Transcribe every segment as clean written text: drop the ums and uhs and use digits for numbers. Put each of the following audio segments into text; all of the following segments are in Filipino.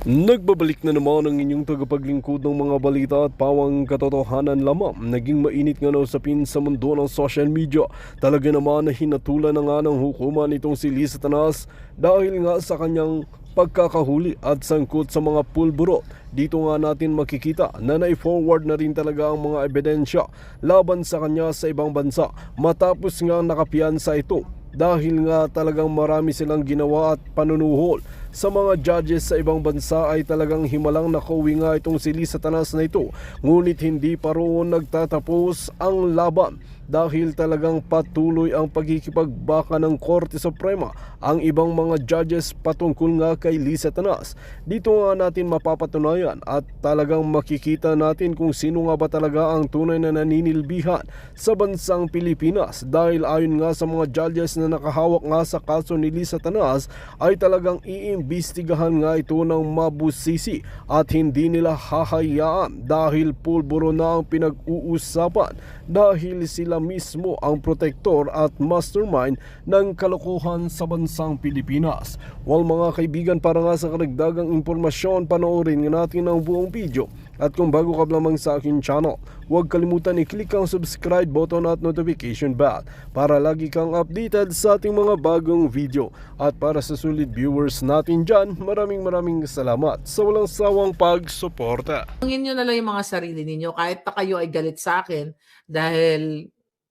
Nagbabalik na naman ang inyong tagapaglingkod ng mga balita at pawang katotohanan lamang. Naging mainit nga na usapin sa mundo ng social media. Talaga naman na hinatulan na nga ng hukuman itong si Liz Satanas dahil nga sa kanyang pagkakahuli at sangkot sa mga pulburot. Dito nga natin makikita na nai-forward na rin talaga ang mga ebidensya laban sa kanya sa ibang bansa matapos nga nakapiyansa ito. Dahil nga talagang marami silang ginawa at panunuhol sa mga judges sa ibang bansa ay talagang himalang nakauwi nga itong si Liz Satanas na ito. Ngunit hindi pa roon nagtatapos ang laban dahil talagang patuloy ang pagkikipagbaka ng Korte Suprema ang ibang mga judges patungkol nga kay Liz Satanas. Dito nga natin mapapatunayan at talagang makikita natin kung sino nga ba talaga ang tunay na naninilbihan sa bansang Pilipinas dahil ayon nga sa mga judges na nakahawak nga sa kaso ni Liz Satanas ay talagang iimbestigahan nga ito ng mabusisi at hindi nila hahayaan dahil pulburo na ang pinag-uusapan dahil sila mismo ang protektor at mastermind ng kalokohan sa bansang Pilipinas. Well mga kaibigan, para nga sa karagdagang impormasyon, panoorin nga natin ang buong video. At kung bago ka lamang sa akin channel, huwag kalimutan i-click ang subscribe button at notification bell para lagi kang updated sa ating mga bagong video. At para sa sulit viewers natin dyan, maraming salamat sa walang sawang pagsuporta. Tanungin nyo na lang yung mga sarili ninyo kahit pa kayo ay galit sa akin dahil,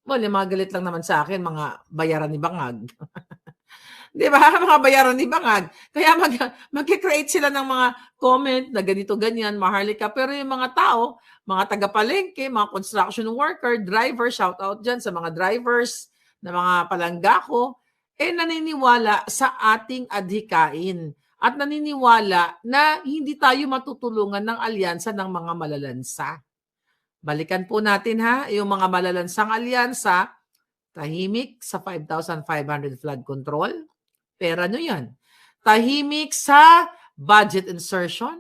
well, yung mga galit lang naman sa akin, mga bayaran ni Bangag. Di ba? Mga bayaran ni Bangag. Kaya mag-create sila ng mga comment na ganito, ganyan, maharlika. Pero yung mga tao, mga taga-palengke, mga construction worker, driver, shout out dyan sa mga drivers na mga palanggako, naniniwala sa ating adhikain. At naniniwala na hindi tayo matutulungan ng alyansa ng mga malalansa. Balikan po natin ha, yung mga malalansang alyansa, tahimik sa 5,500 flood control. Pera nyo yan. Tahimik sa budget insertion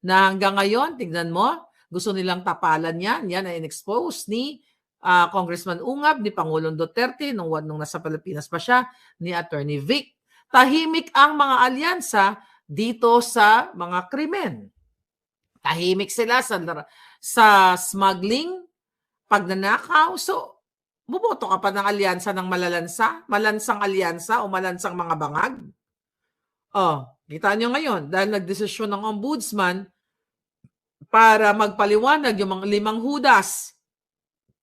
na hanggang ngayon, tignan mo, gusto nilang tapalan yan. Yan ay in-expose ni Congressman Ungab, ni Pangulong Duterte, nung nasa Pilipinas pa siya, ni Attorney Vic. Tahimik ang mga alyansa dito sa mga krimen. Tahimik sila sa smuggling, pagnanakaw. So, buboto ka pa ng alyansa ng malalansa? Malansang alyansa o malansang mga bangag? Oh, kita nyo ngayon, dahil nagdesisyon ng ombudsman para magpaliwanag yung mga 5 hudas.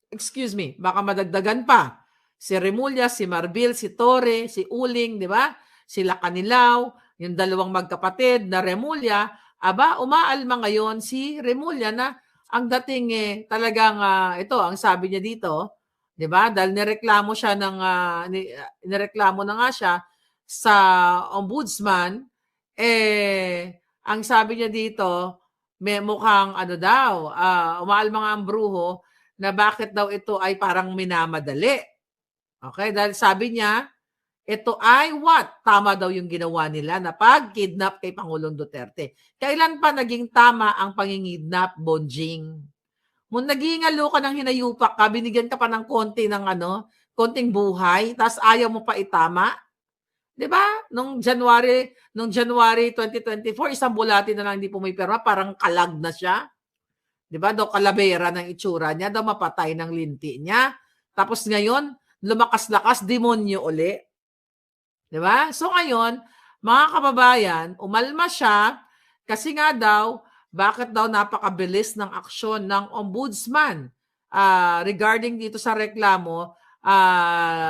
Excuse me, baka madagdagan pa. Si Remulla, si Marbil, si Torre, si Uling, di ba? Sila Kanilaw, yung 2 magkapatid na Remulla, umaalma ngayon si Remulla na ang dating talagang ito, ang sabi niya dito, 'di ba? Dahil nireklamo siya nireklamo na nga siya sa ombudsman, ang sabi niya dito, may mukhang umaalma nga ang bruho na bakit daw ito ay parang minamadali. Okay, dahil sabi niya, ito ay tama daw yung ginawa nila na pag-kidnap kay Pangulong Duterte. Kailan pa naging tama ang pangingidnap, Bonjing? Kung nagingalo ka ng hinayupak ka, binigyan ka pa ng konting buhay, tapos ayaw mo pa itama. 'Di ba? Nung January 2024, isang bulati na lang hindi pumipirma, parang kalag na siya. 'Di ba? Daw kalavera ng itsura niya, daw mapatay ng linti niya. Tapos ngayon, lumakas-lakas, demonyo uli. 'Di ba? So ngayon, mga kababayan, umalma siya kasi nga daw, bakit daw napakabilis ng aksyon ng ombudsman regarding dito sa reklamo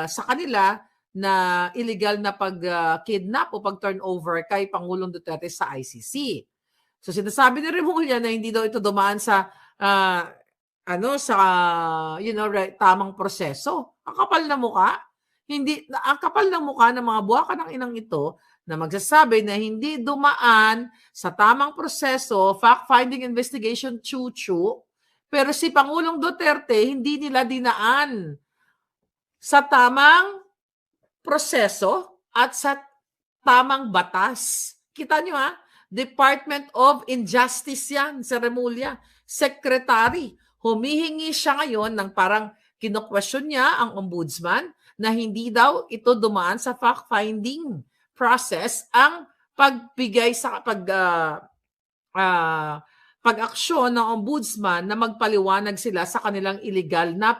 sa kanila na illegal na pag-kidnap o pag-turnover kay Pangulong Duterte sa ICC. So sinasabi ni Remulla na hindi daw ito dumaan sa tamang proseso. Ang kapal na mukha. Ang kapal ng mukha ng mga buwaka ng inang ito na magsasabi na hindi dumaan sa tamang proseso, fact-finding investigation, pero si Pangulong Duterte hindi nila dinaan sa tamang proseso at sa tamang batas. Kita nyo Department of Injustice yan, sa Remulla. Secretary. Humihingi siya ngayon ng parang kino-question niya ang ombudsman na hindi daw ito dumaan sa fact-finding process ang pagbigay sa pag-aksyon ng ombudsman na magpaliwanag sila sa kanilang illegal na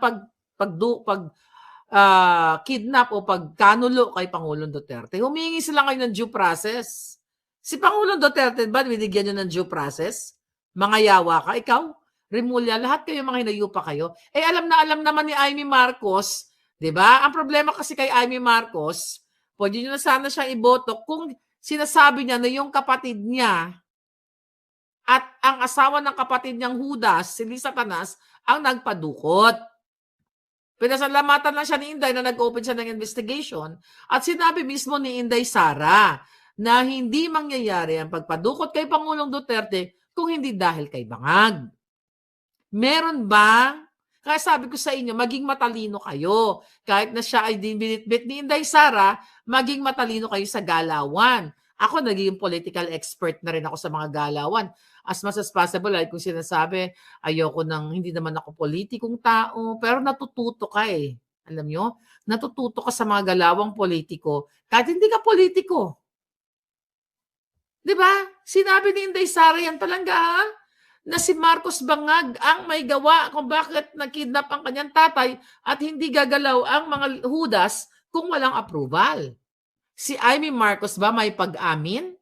kidnap o pagkanulo kay Pangulong Duterte. Humingi sila ngayon ng due process. Si Pangulong Duterte ba binigyan niyo ng due process? Mga yawa ka, ikaw, Remulla, lahat kayo mga hinayupa kayo. Alam na alam naman ni Amy Marcos, 'di ba? Ang problema kasi kay Amy Marcos, pwede niyo na sana siyang iboto kung sinasabi niya na yung kapatid niya at ang asawa ng kapatid niyang Judas, si Lisa Tanas, ang nagpadukot. Pinasalamatan lang siya ni Inday na nag-open siya ng investigation at sinabi mismo ni Inday Sara na hindi mangyayari ang pagpadukot kay Pangulong Duterte kung hindi dahil kay Bangag. Meron ba? Kaya sabi ko sa inyo, maging matalino kayo. Kahit na siya ay binitbit ni Inday Sara, maging matalino kayo sa galawan. Ako, naging political expert na rin ako sa mga galawan. As much as possible, like kung sinasabi, ayoko hindi naman ako politikong tao, pero natututo ka eh. Alam nyo? Natututo ka sa mga galawang politiko, kahit hindi ka politiko. Diba? Sinabi ni Inday Sara yan talaga, na si Marcos Bangag ang may gawa kung bakit nakidnap ang kanyang tatay at hindi gagalaw ang mga Judas kung walang approval. Si Amy Marcos ba may pag-amin?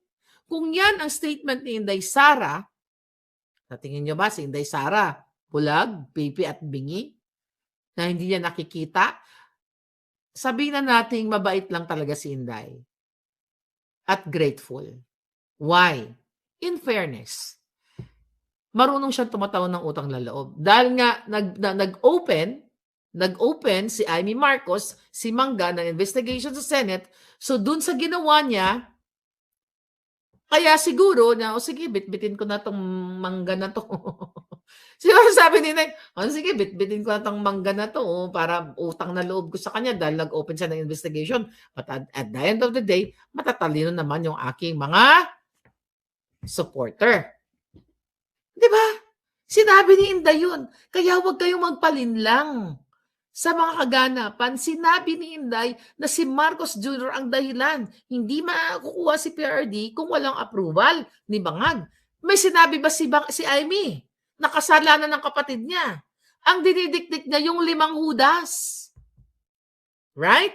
Kung yan ang statement ni Inday Sara, sa tingin nyo ba si Inday Sara, bulag, pipi at bingi, na hindi niya nakikita? Sabihin na natin mabait lang talaga si Inday at grateful. Why? In fairness, marunong siyang tumataw ng utang na loob. Dahil nga nag-open si Amy Marcos, si Mangga ng investigation sa Senate. So dun sa ginawa niya, kaya siguro na, sige, bitbitin ko na tong mangga na to. Siguro sabi ni Nay, sige, bitbitin ko na tong mangga na to para utang na loob ko sa kanya dahil nag-open siya ng investigation. But at the end of the day, matatalino naman yung aking mga supporter. Diba? Sinabi ni Inday yun. Kaya huwag kayong magpalinlang sa mga kaganapan. Sinabi ni Inday na si Marcos Jr. ang dahilan. Hindi makukuha si PRD kung walang approval ni Bangag. May sinabi ba si Amy? Nakasalanan ng kapatid niya. Ang dinidikdik niya yung 5 Judas. Right?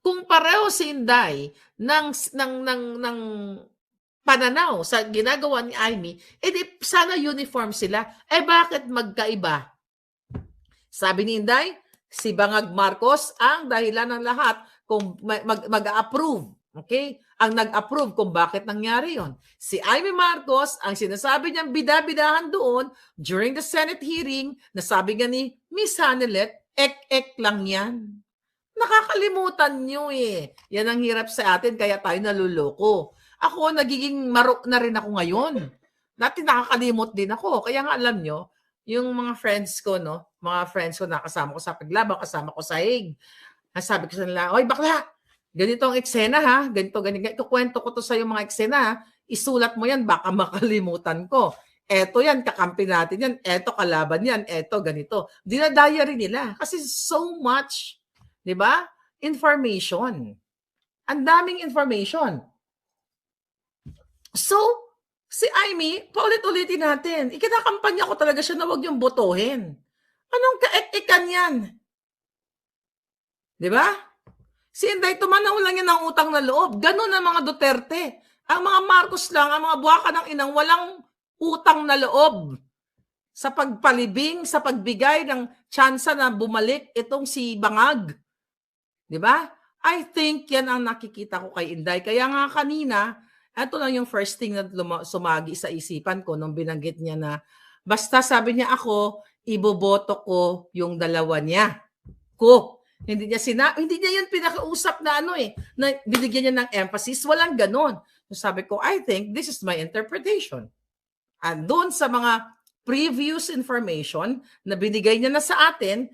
Kung pareho si Inday ng pananaw sa ginagawa ni Amy, edi sana uniform sila. Bakit magkaiba? Sabi ni Inday, si Bangag Marcos ang dahilan ng lahat kung mag-approve. Okay? Ang nag-approve kung bakit nangyari yon. Si Amy Marcos, ang sinasabi niyang bida-bidahan doon during the Senate hearing, nasabi nga ni Miss Hanelet, ek-ek lang yan. Nakakalimutan nyo eh. Yan ang hirap sa atin, kaya tayo naluloko. Ako, nagiging marok na rin ako ngayon. Dati nakakalimot din ako. Kaya nga alam nyo, yung mga friends ko, mga friends ko na kasama ko sa paglaban, kasama ko sa hig. Sabi ko sa nila, oy bakla, ganito ang eksena ha, ganito. Kukwento ko to sa yung mga eksena ha, isulat mo yan, baka makalimutan ko. Eto yan, kakampi natin yan, eto kalaban yan, eto ganito. Dinadiary nila kasi so much, di ba? Information. Ang daming information. So, si Amy, paulit-ulitin natin. Ikinakampanya ko talaga siya na huwag yung botohin. Anong kaek-ekan yan? Diba? Si Inday, tumanaw lang yan ng utang na loob. Ganun ang mga Duterte. Ang mga Marcos lang, ang mga buwaka ng inang, walang utang na loob sa pagpalibing, sa pagbigay ng tsansa na bumalik itong si Bangag. Diba? I think yan ang nakikita ko kay Inday. Kaya nga kanina, ito lang yung first thing na sumagi sa isipan ko nung binanggit niya na basta sabi niya ako, iboboto ko yung dalawa niya. Hindi niya yun pinakausap na na binigyan niya ng emphasis. Walang ganon. So sabi ko, I think this is my interpretation. And doon sa mga previous information na binigay niya na sa atin,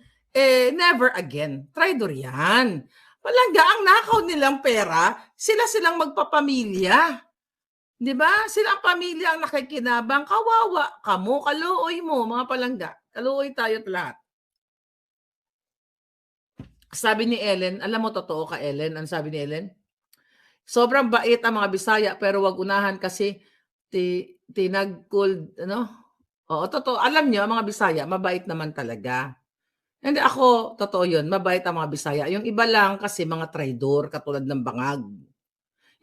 never again. Traidor yan. Palangga, ang nakaw nilang pera, silang magpapamilya. Diba? Silang pamilya ang nakikinabang. Kawawa. Kaluoy mo, mga palangga. Kaluoy tayo't lahat. Sabi ni Ellen, alam mo totoo ka Ellen? Ang sabi ni Ellen? Sobrang bait ang mga Bisaya pero wag unahan kasi Tinagkul ano? Oo, totoo. Alam niyo ang mga Bisaya mabait naman talaga. Hindi ako, totoo 'yun, mabait ang mga Bisaya. Yung iba lang kasi mga traidor katulad ng bangag.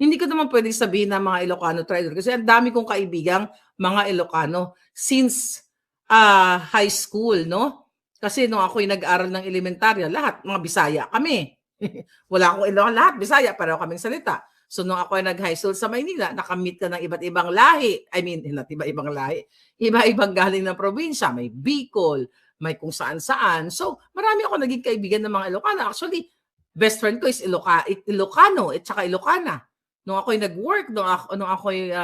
Hindi ko naman puwedeng sabihin na mga Ilocano traidor kasi ang dami kong kaibigang mga Ilocano since, high school 'no. Kasi nung ako'y nag-aral ng elementarya lahat mga Bisaya kami. Wala akong Ilocano, lahat Bisaya, pareho kaming salita. So nung ako ay nag-high school sa Maynila, naka-meet ka ng iba't ibang lahi. I mean, not iba-ibang lahi, iba-ibang galing ng probinsya, may Bicol, may kung saan-saan. So marami akong naging kaibigan ng mga Ilocano. Actually, best friend ko is Ilocano at saka Ilocana. Nung ako'y nag-work, nung ako'y,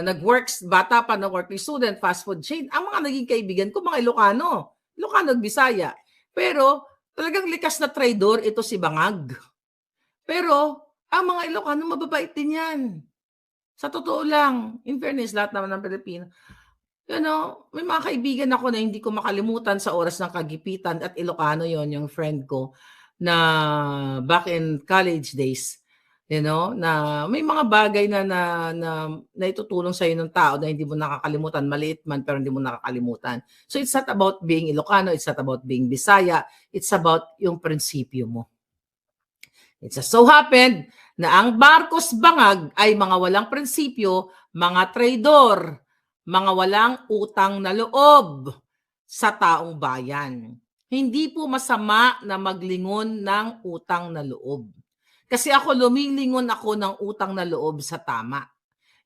nag-works, bata pa na working student, fast food chain, ang mga naging kaibigan ko mga Ilocano, Ilocano at Bisaya. Pero talagang likas na traidor ito si Bangag. Pero ang mga Ilocano mababait din 'yan. Sa totoo lang, in fairness lahat naman ng Pilipino. May mga kaibigan ako na hindi ko makalimutan sa oras ng kagipitan at Ilocano 'yon, yung friend ko na back in college days, na may mga bagay na naitutulong sa'yo ng tao na hindi mo nakakalimutan, maliit man pero hindi mo nakakalimutan. So it's not about being Ilocano, it's not about being Bisaya, it's about yung prinsipyo mo. It just so happened na ang Marcos Bangag ay mga walang prinsipyo, mga traidor, mga walang utang na loob sa taong bayan. Hindi po masama na maglingon ng utang na loob. Kasi ako lumilingon ako ng utang na loob sa tama.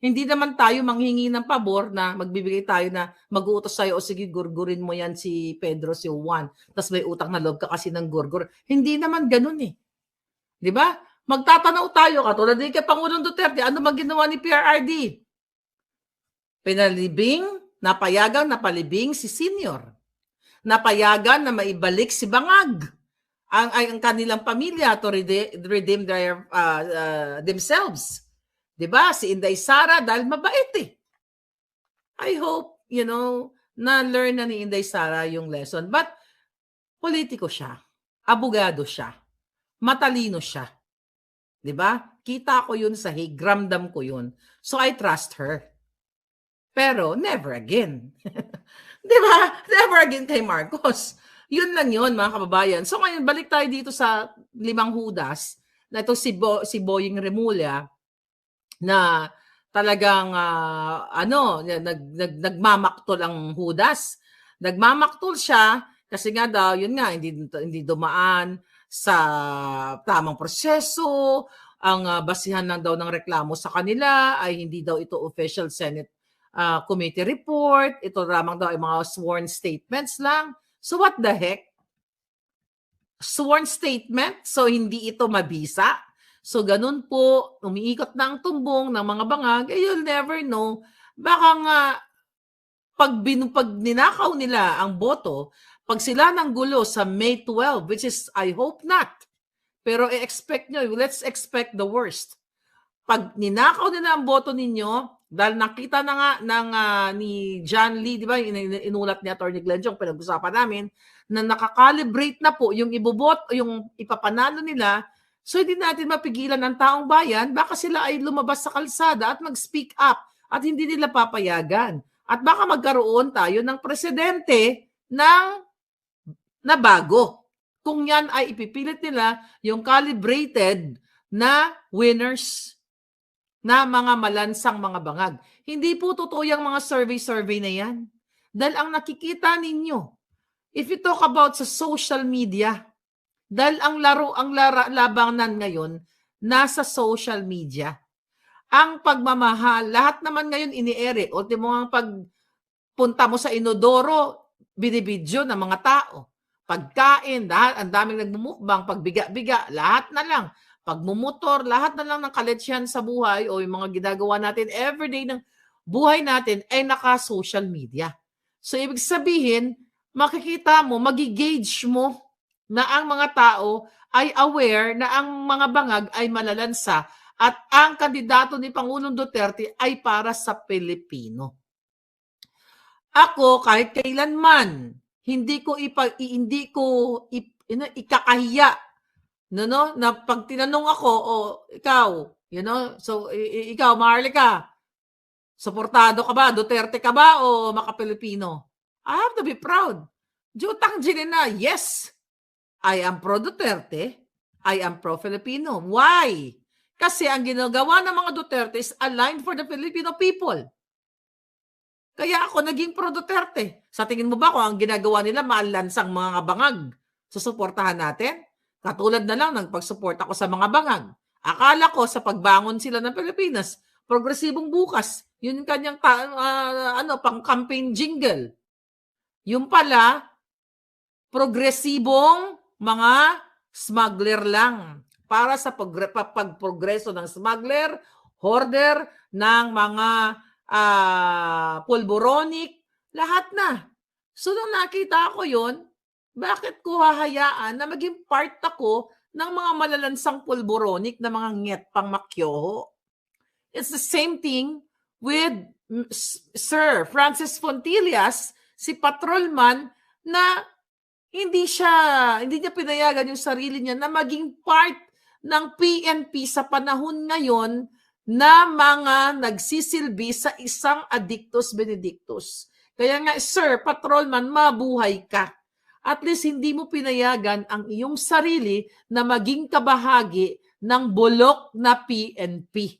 Hindi naman tayo manghingi ng pabor na magbibigay tayo na mag-uutos sa'yo, o sige, gurgurin mo yan si Pedro, si Juan, tapos may utang na loob ka kasi ng gurgur. Hindi naman ganun eh. Di ba? Magtatanaw tayo katulad ni kay Pangulong Duterte, ano bang ginawa ni PRRD? Napayagang napalibing si senior. Napayagan na maibalik si Bangag ang kanilang pamilya to redeem their themselves. 'Di ba? Si Inday Sara dahil mabait eh. I hope, na learn na ni Inday Sara yung lesson. But politiko siya. Abogado siya. Matalino siya. 'Di ba? Kita ko 'yun sa Hague, ramdam ko 'yun. So I trust her. Pero never again. 'Di ba? Never again kay Marcos. 'Yun lang 'yun, mga kababayan. So ngayon balik tayo dito sa limang hudas na ito si Boying Remulla na talagang nagmamaktol ang hudas. Nagmamaktol siya kasi nga daw, yun nga, hindi dumaan sa tamang proseso. Ang basihan lang daw ng reklamo sa kanila ay hindi daw ito official Senate committee report. Ito lamang daw ay mga sworn statements lang. So what the heck? Sworn statement? So hindi ito mabisa? So ganun po, umiikot na ang tumbong ng mga bangag, you'll never know. Baka nga, pag ninakaw nila ang boto, pag sila ng gulo sa May 12, which is, I hope not, pero i-expect nyo, let's expect the worst. Pag ninakaw nila ang boto ninyo, dahil nakita na nga ni John Lee, di ba, inulat ni Atty. Glenjong, pinag-usapan namin, na nakakalibrate na po yung yung ipapanalo nila. So hindi natin mapigilan ang taong bayan, baka sila ay lumabas sa kalsada at mag-speak up at hindi nila papayagan. At baka magkaroon tayo ng presidente na bago. Kung yan ay ipipilit nila yung calibrated na winners na mga malansang mga bangag. Hindi po totoo yung mga survey na yan. Dahil ang nakikita ninyo, if you talk about sa social media, dahil ang labanan ngayon nasa social media. Ang pagmamahal, lahat naman ngayon iniere. Ultimo ang pagpunta mo sa inodoro, binibidyo ng mga tao. Pagkain, dahil ang daming nagmumukbang, pagbiga-biga, lahat na lang. Pagmumotor, lahat na lang ng kaletsyan sa buhay o yung mga ginagawa natin everyday ng buhay natin ay naka-social media. So ibig sabihin, makikita mo, magi-gauge mo na ang mga tao ay aware na ang mga bangag ay malalansa at ang kandidato ni Pangulong Duterte ay para sa Pilipino. Ako, kahit kailanman, hindi ko ikakahiya na pag tinanong ako, ikaw, You know? So, ikaw, Maharlika, suportado ka ba? Duterte ka ba o maka-Pilipino? I have to be proud. Jutang Jinina, yes, I am pro-Duterte. I am pro-Filipino. Why? Kasi ang ginagawa ng mga Duterte is aligned for the Filipino people. Kaya ako naging pro-Duterte. Sa tingin mo ba kung ang ginagawa nila maalansang mga bangag, susuportahan natin? Katulad na lang ng pagsuporta ko sa mga bangag. Akala ko sa pagbangon sila ng Pilipinas, progresibong bukas. Yun yung kanyang pang-campaign jingle. Yung pala, progresibong mga smuggler lang. Para sa pagprogreso ng smuggler, hoarder, ng mga pulboronic, lahat na. So, nung nakita ko yun, bakit ko hahayaan na maging part ako ng mga malalansang pulboronic na mga ngetpang makyoho? It's the same thing with Sir Francis Fontillas, si patrolman na hindi niya pinayagan yung sarili niya na maging part ng PNP sa panahon ngayon na mga nagsisilbi sa isang addictus benedictus. Kaya nga, Sir Patrolman, mabuhay ka. At least hindi mo pinayagan ang iyong sarili na maging kabahagi ng bulok na PNP.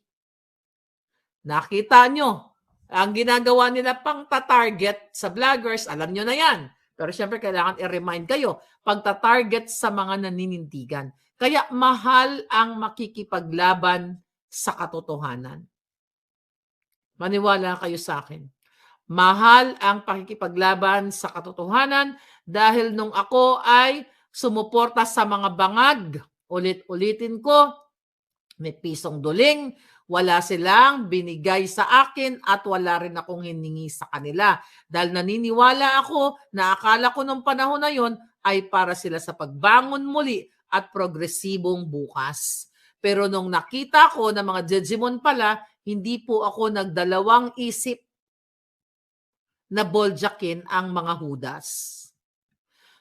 Nakita nyo, ang ginagawa nila pang tatarget sa vloggers, alam nyo na yan. Pero syempre kailangan i-remind kayo, pagtatarget sa mga naninindigan. Kaya mahal ang makikipaglaban sa katotohanan. Maniwala kayo sa akin. Mahal ang pakikipaglaban sa katotohanan dahil nung ako ay sumuporta sa mga bangag, ulit-ulitin ko, may pisong duling, wala silang binigay sa akin at wala rin akong hiningi sa kanila. Dahil naniniwala ako na akala ko nung panahon na yon ay para sila sa pagbangon muli at progresibong bukas. Pero nung nakita ko na mga judgment pala, hindi po ako nagdalawang isip na boljakin ang mga hudas.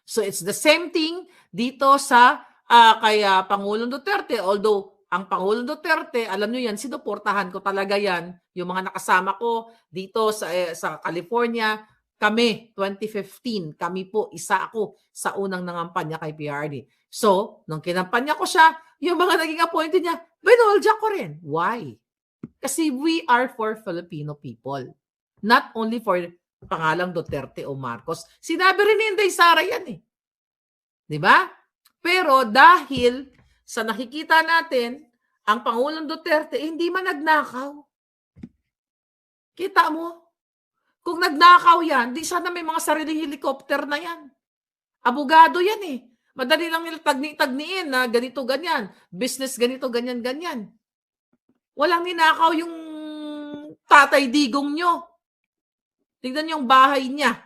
So it's the same thing dito sa kay Pangulong Duterte. Although ang Pangulong Duterte, alam nyo yan, sinuportahan ko talaga yan. Yung mga nakasama ko dito sa California, kami, 2015, kami po, isa ako sa unang nangampanya kay PRD. So, nung kinampanya ko siya, yung mga naging appointed niya, binolja ko rin. Why? Kasi we are for Filipino people. Not only for pangalang Duterte o Marcos. Sinabi rin ni Inday Sara yan eh. Di ba? Pero dahil sa nakikita natin, ang Pangulong Duterte, hindi man nagnakaw. Kita mo? Kung nagnakaw yan, di sana may mga sariling helicopter na yan. Abogado yan eh. Madali lang nila tagniin na ganito, ganyan. Business ganito, ganyan, ganyan. Walang ninakaw yung tatay digong nyo. Tignan yung bahay niya.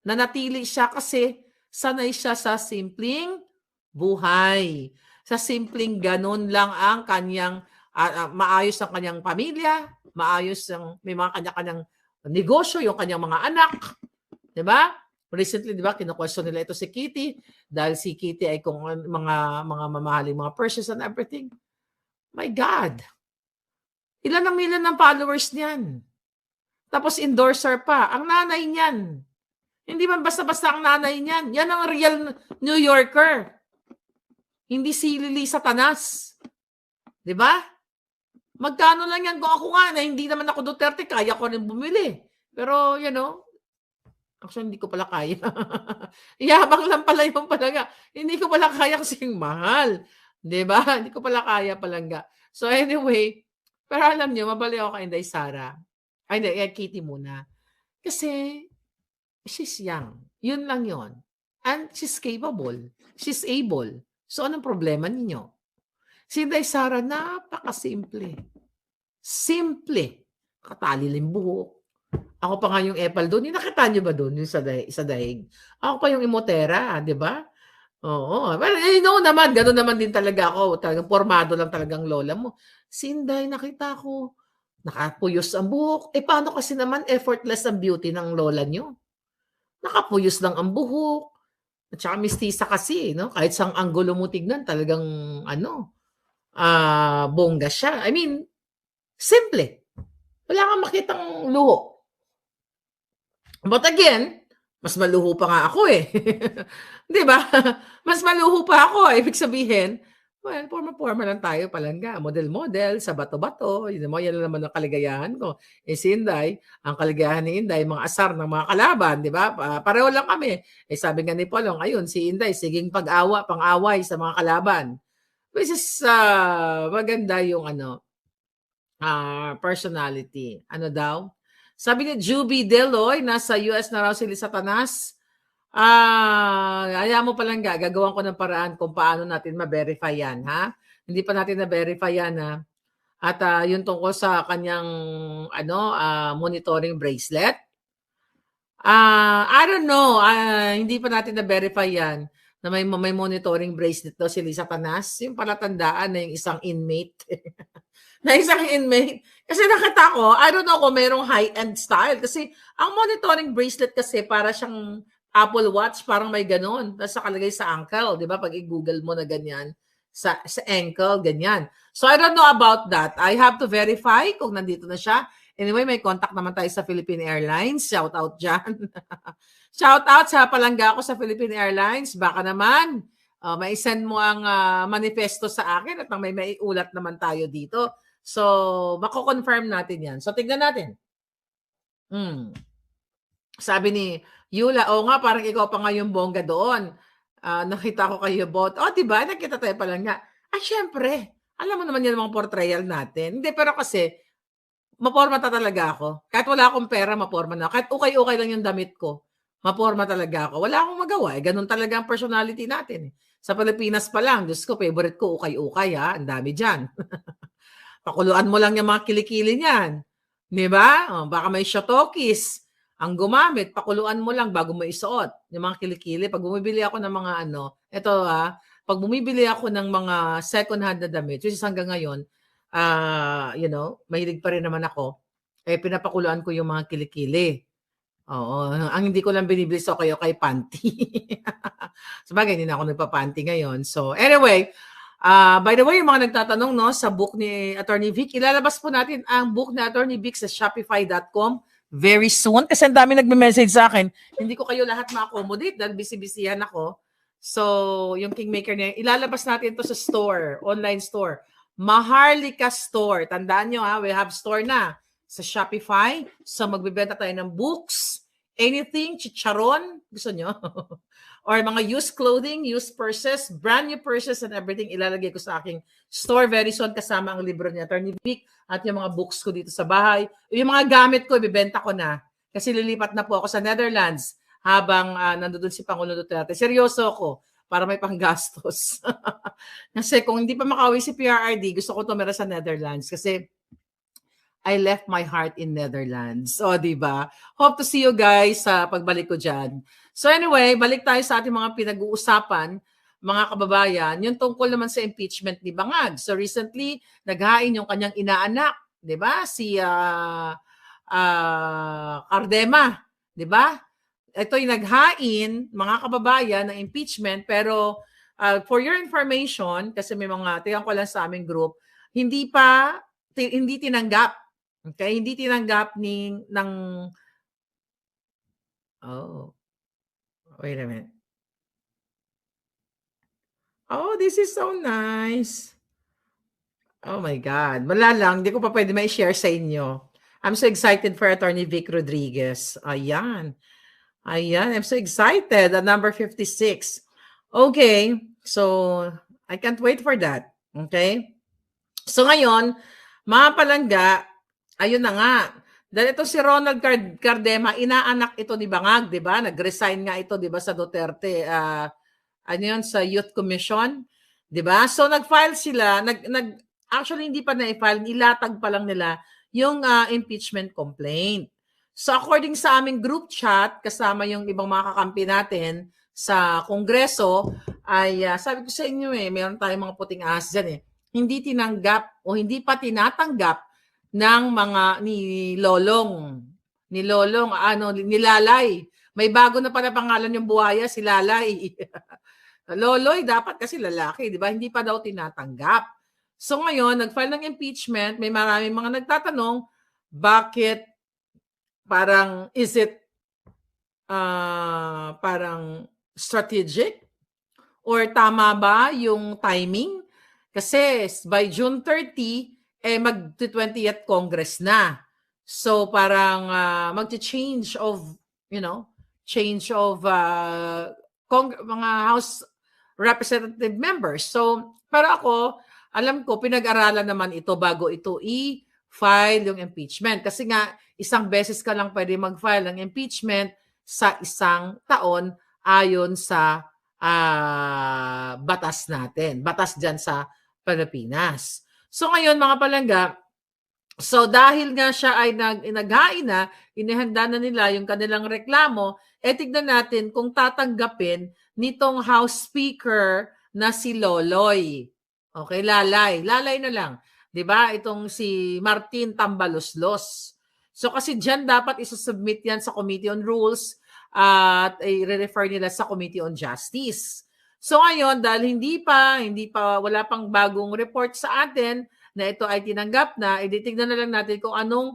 Nanatili siya kasi sanay siya sa simpleng buhay. Sa simpleng ganun lang ang kanyang, maayos ang kanyang pamilya, maayos ang, may mga kanya-kanyang negosyo, yung kanyang mga anak. Diba? Recently, diba, kinu-question nila ito si Kitty dahil si Kitty ay kung mga mamahaling mga purses and everything. My God! Ilan ang million ng followers niyan? Tapos endorser pa. Ang nanay niyan. Hindi man basta-basta ang nanay niyan. Yan ang real New Yorker. Hindi si Lili Satanas. Diba? Magkano lang yan kung ako nga na hindi naman ako Duterte, kaya ko rin bumili. Pero, you know, actually, hindi ko pala kaya. Yabang lang pala yung palaga. Hindi ko pala kaya kasing mahal. Diba? Hindi ko pala kaya palangga. So anyway, pero alam nyo, mabali ako kay Inday Sara. Ay, hindi, Kitty muna. Kasi, she's young. Yun lang yun. And she's capable. She's able. So, anong problema ninyo? Si Inday Sara, napakasimple. Simple. Katali lang buhok. Ako pa nga yung epal doon. Yung nakita nyo ba doon? Yung sa daig. Ako pa yung imotera, di ba? Oo. Well, you know naman, gano'n naman din talaga ako. Talagang formado lang talagang lola mo. Si Inday, nakita ko, nakapuyos ang buhok. Paano kasi naman effortless ang beauty ng lola nyo? Nakapuyos lang ang buhok. At saka mistisa kasi, no? Kahit sang anggulo mo tignan, talagang, bongga siya. I mean, simple. Wala kang makitang luho. But again, mas maluho pa nga ako eh. 'Di ba? Mas maluho pa ako. Ibig sabihin, well, porma-porma lang tayo palangga. Model-model, sa bato-bato. Yun mo, yan naman ang kaligayahan ko. Eh si Inday, ang kaligayahan ni Inday, mga asar ng mga kalaban, di ba? Pareho lang kami. Eh sabi nga ni Polong, ayun, si Inday, siging pang-away sa mga kalaban. Which is maganda yung personality. Ano daw? Sabi ni Juby Deloy, nasa US na raw si Satanas. Hayaan mo palangga, gagawan ko ng paraan kung paano natin ma-verify yan, ha? Hindi pa natin na-verify yan, ha? At yung tungkol sa kanyang monitoring bracelet. I don't know, hindi pa natin na-verify yan na may monitoring bracelet daw si Lisa Tanas. Yung palatandaan na yung isang inmate. Na isang inmate. Kasi nakita ko, I don't know kung merong high-end style. Kasi ang monitoring bracelet kasi para siyang Apple Watch, parang may ganon. Tapos nakalagay sa ankle, di ba? Pag i-google mo na ganyan, sa ankle, ganyan. So I don't know about that. I have to verify kung nandito na siya. Anyway, may contact naman tayo sa Philippine Airlines. Shout out dyan. Shout out sa palangga ko sa Philippine Airlines. Baka naman, may send mo ang manifesto sa akin at may maiulat naman tayo dito. So, mako-confirm natin yan. So, tignan natin. Sabi ni Yula, nga, parang ikaw pa nga yung bongga doon. Nakita ko kayo bot. Diba? Nakita tayo pala nga. Syempre. Alam mo naman yan mga portrayal natin. Hindi, pero kasi, maporma talaga ako. Kahit wala akong pera, maporma na. Kahit ukay-ukay lang yung damit ko, maporma talaga ako. Wala akong magawa. Ganun talaga ang personality natin. Sa Pilipinas pa lang, Diyos ko, favorite ko ukay-ukay ha. Ang dami dyan. Pakuluan mo lang yung mga kilikili niyan. Di ba? Baka may shotokis. Ang gumamit, pakuluan mo lang bago mo isuot. Yung mga kilikili. Pag bumibili ako ng mga pag bumibili ako ng mga second hand na damit, which is hanggang ngayon, mahilig pa rin naman ako, pinapakuluan ko yung mga kilikili. Oo. Ang hindi ko lang binibili sa kayo kay panty. Sabagay, hindi na ako nagpa-panty ngayon. So, anyway, by the way, yung mga nagtatanong sa book ni Attorney Vic, ilalabas po natin ang book ni Attorney Vic sa shopify.com very soon. Kasi ang dami nagme-message sa akin. Hindi ko kayo lahat ma-accommodate dahil busy-busyhan ako. So, yung Kingmaker niya, ilalabas natin to sa store, online store. Maharlika Store. Tandaan nyo we have store na sa Shopify. So, magbibenta tayo ng books, anything, chicharon, gusto nyo? Or mga used clothing, used purses, brand new purses and everything, ilalagay ko sa aking store very soon kasama ang libro ni Attorney Vic at yung mga books ko dito sa bahay. Yung mga gamit ko, ibibenta ko na. Kasi lilipat na po ako sa Netherlands habang nandoon si Pangulo Duterte. Seryoso ako para may panggastos. Kasi kung hindi pa makauwi si PRRD, gusto ko tumira sa Netherlands kasi I left my heart in Netherlands. So, di ba? Hope to see you guys sa pagbalik ko dyan. So anyway, balik tayo sa ating mga pinag-uusapan, mga kababayan, yung tungkol naman sa impeachment ni Bangag. So recently, naghain yung kanyang inaanak, di ba? Si Cardema, di ba? Ito yung naghain, mga kababayan, ng impeachment, pero for your information, kasi may mga, tingnan ko lang sa aming group, hindi tinanggap. Okay? Hindi tinanggap ng wait a minute. Oh, this is so nice. Oh my God. Wala lang, hindi ko pa pwede ma-share sa inyo. I'm so excited for Attorney Vic Rodriguez. Ayan, I'm so excited. Number 56. Okay, so I can't wait for that. Okay? So ngayon, mga palangga, ayun na nga. Dahil ito si Ronald Cardema, inaanak ito ni Bangag, di ba? Nag-resign nga ito, di ba, sa Duterte, sa Youth Commission, di ba? So nag-file sila, actually hindi pa na-file, ilatag pa lang nila yung impeachment complaint. So according sa aming group chat, kasama yung ibang mga kakampi natin sa Kongreso, ay sabi ko sa inyo mayroon tayong mga puting ahas dyan hindi tinanggap o hindi pa tinatanggap ng mga ni Lolong, ni Lalay. May bago na pala pangalan yung buhaya, si Lalay. Loloy, dapat kasi lalaki, di ba? Hindi pa daw tinatanggap. So ngayon, nag-file ng impeachment, may maraming mga nagtatanong, bakit parang, is it parang strategic? Or tama ba yung timing? Kasi by June 30, mag-20th Congress na. So parang mag-change of, change of mga House Representative members. So, pero ako, alam ko, pinag-aralan naman ito bago ito i-file yung impeachment. Kasi nga, isang beses ka lang pwede mag-file ng impeachment sa isang taon ayon sa batas natin. Batas dyan sa Pilipinas. So ngayon mga palangga, so dahil nga siya ay naghain na, inihanda na nila yung kanilang reklamo, tignan natin kung tatanggapin nitong House Speaker na si Loloy. Okay, Lalay. Lalay na lang. 'Di ba? Itong si Martin Tambaloslos. So kasi diyan dapat isusubmit yan sa Committee on Rules at i-refer nila sa Committee on Justice. So ngayon, dahil hindi pa, wala pang bagong report sa atin na ito ay tinanggap na, ititignan na lang natin kung anong,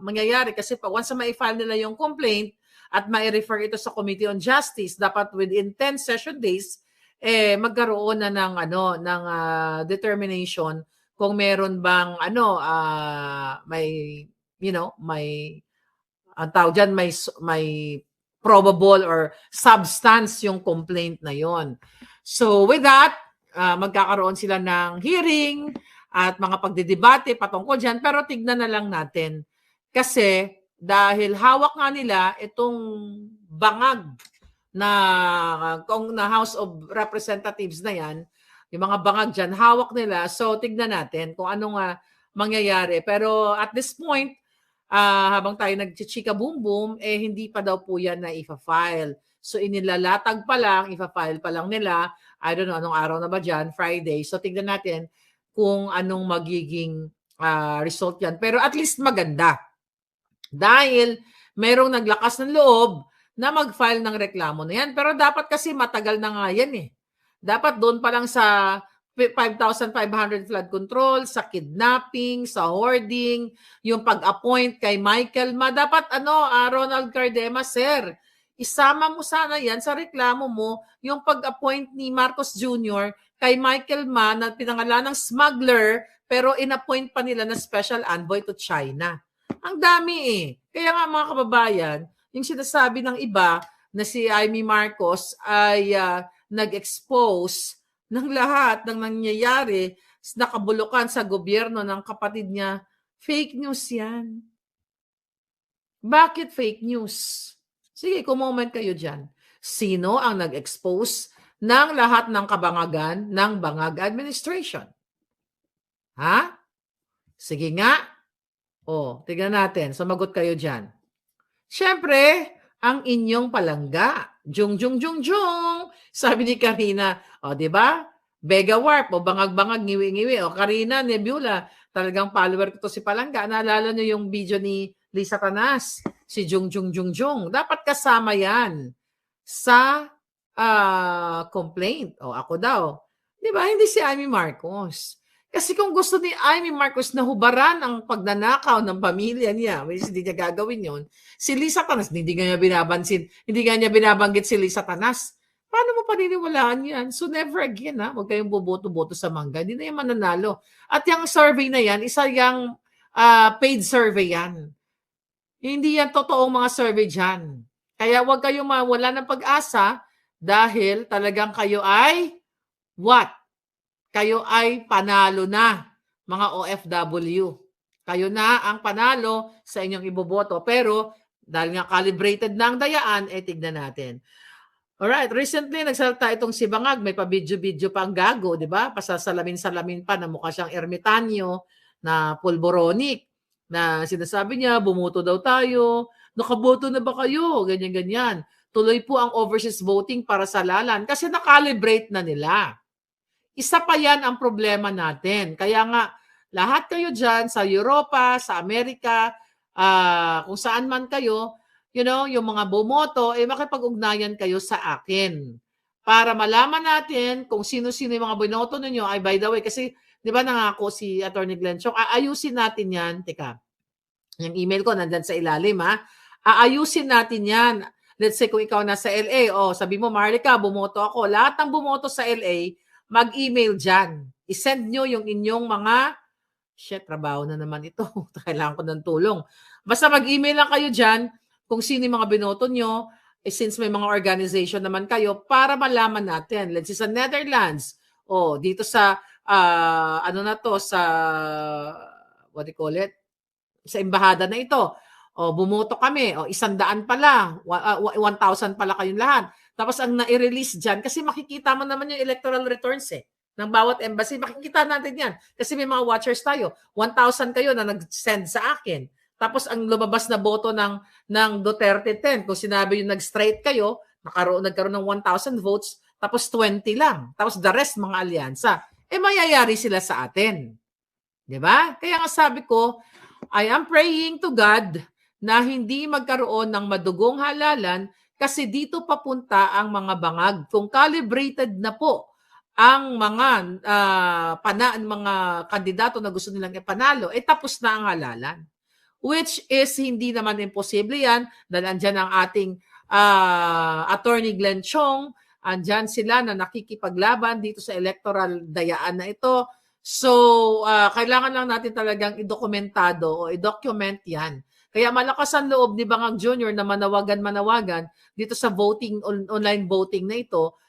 mangyayari. Kasi once na ma-file nila yung complaint at ma-refer ito sa Committee on Justice, dapat within 10 session days, magkaroon na ng determination kung meron bang may ang tawag dyan, may probable or substance yung complaint na yon. So with that, magkakaroon sila ng hearing at mga pagdidebate patungkol dyan, pero tignan na lang natin. Kasi dahil hawak nga nila itong bangag na House of Representatives na yan, yung mga bangag dyan, hawak nila. So tignan natin kung anong mangyayari. Pero at this point, habang tayo nagchichika boom boom, hindi pa daw po yan na ifa-file. So inilalatag pa lang, ifa-file pa lang nila. I don't know, anong araw na ba dyan? Friday. So tignan natin kung anong magiging result yan. Pero at least maganda. Dahil merong naglakas ng loob na mag-file ng reklamo na yan. Pero dapat kasi matagal na nga yan eh. Dapat doon pa lang sa 5,500 flood control, sa kidnapping, sa hoarding, yung pag-appoint kay Michael Ma. Dapat Ronald Cardema, sir, isama mo sana yan sa reklamo mo, yung pag-appoint ni Marcos Jr. kay Michael Ma na pinangalan ng smuggler, pero in-appoint pa nila na special envoy to China. Ang dami eh. Kaya nga mga kababayan, yung sinasabi ng iba na si Amy Marcos ay nag-expose ng lahat ng nangyayari na kabulukan sa gobyerno ng kapatid niya, fake news yan. Bakit fake news? Sige, kumoment kayo dyan. Sino ang nag-expose ng lahat ng kabangagan ng Bangag Administration? Ha? Sige nga. Tignan natin. Sumagot kayo dyan. Siyempre, ang inyong palangga. Jung. Sabi ni Karina, di ba? Bega Warp, bangag-bangag, ngiwi-ngiwi. Karina, Nebula, talagang follower ko to si Palangga. Naalala nyo yung video ni Lisa Tanas, si Jung. Dapat kasama yan sa complaint. Ako daw. Di ba? Hindi si Amy Marcos. Kasi kung gusto ni Amy Marcos na hubaran ang pagnanakaw ng pamilya niya, hindi niya gagawin yon. Si Lisa Tanas, hindi nga niya binabanggit si Lisa Tanas. Paano mo paniniwalaan yan? So never again, huwag kayong boboto-boto sa mangga. Hindi na yan mananalo. At yung survey na yan, isa yung paid survey yan. Hindi yan totoong mga survey dyan. Kaya huwag kayong mawala ng pag-asa dahil talagang kayo ay what? Kayo ay panalo na, mga OFW. Kayo na ang panalo sa inyong iboboto. Pero dahil nga calibrated na ang dayaan, tignan natin. Alright, recently nagsalita itong si Bangag, may pa-video pa ang gago, di ba? Pasasalamin-salamin pa na mukha siyang ermitanyo na pulboronic na sinasabi niya, bumuto daw tayo, nakaboto na ba kayo? Ganyan-ganyan. Tuloy po ang overseas voting para sa lalan kasi nakalibrate na nila. Isa pa yan ang problema natin. Kaya nga, lahat kayo dyan sa Europa, sa Amerika, kung saan man kayo, yung mga bumoto, makipag-ugnayan kayo sa akin para malaman natin kung sino-sino yung mga binoto ninyo. Ay, by the way, kasi di ba nangako si Attorney Glenn Chong, aayusin natin yan. Teka, yung email ko nandyan sa ilalim, ha? Aayusin natin yan. Let's say kung ikaw nasa LA, sabi mo, Marlica, bumoto ako. Lahat ng bumoto sa LA, mag-email dyan. I-send nyo yung inyong mga, trabaho na naman ito. Kailangan ko ng tulong. Basta mag-email lang kayo dyan kung sino yung mga binoto nyo, since may mga organization naman kayo, para malaman natin. Let's say sa Netherlands, dito sa, sa, what do you call it? Sa embahada na ito. Bumoto kami. 100 pala. 1,000 pala kayong lahat. Tapos ang na-release dyan, kasi makikita mo naman yung electoral returns ng bawat embassy. Makikita natin yan. Kasi may mga watchers tayo. 1,000 kayo na nag-send sa akin. Tapos ang lumabas na boto ng Duterte 10, kung sinabi yung nag-straight kayo, nagkaroon ng 1,000 votes, tapos 20 lang. Tapos the rest mga alyansa. Mayayari sila sa atin. Diba? Kaya nga sabi ko, I am praying to God na hindi magkaroon ng madugong halalan kasi dito papunta ang mga bangag. Kung calibrated na po ang mga mga kandidato na gusto nilang ipanalo, tapos na ang halalan. Which is hindi naman imposible yan dahil andyan ang ating Attorney Glenn Chong, andyan sila na nakikipaglaban dito sa electoral dayaan na ito. So, kailangan lang natin talagang i-dokumentado o i-document yan. Kaya malakas ang loob ni Bangag Jr. na manawagan dito sa online voting na ito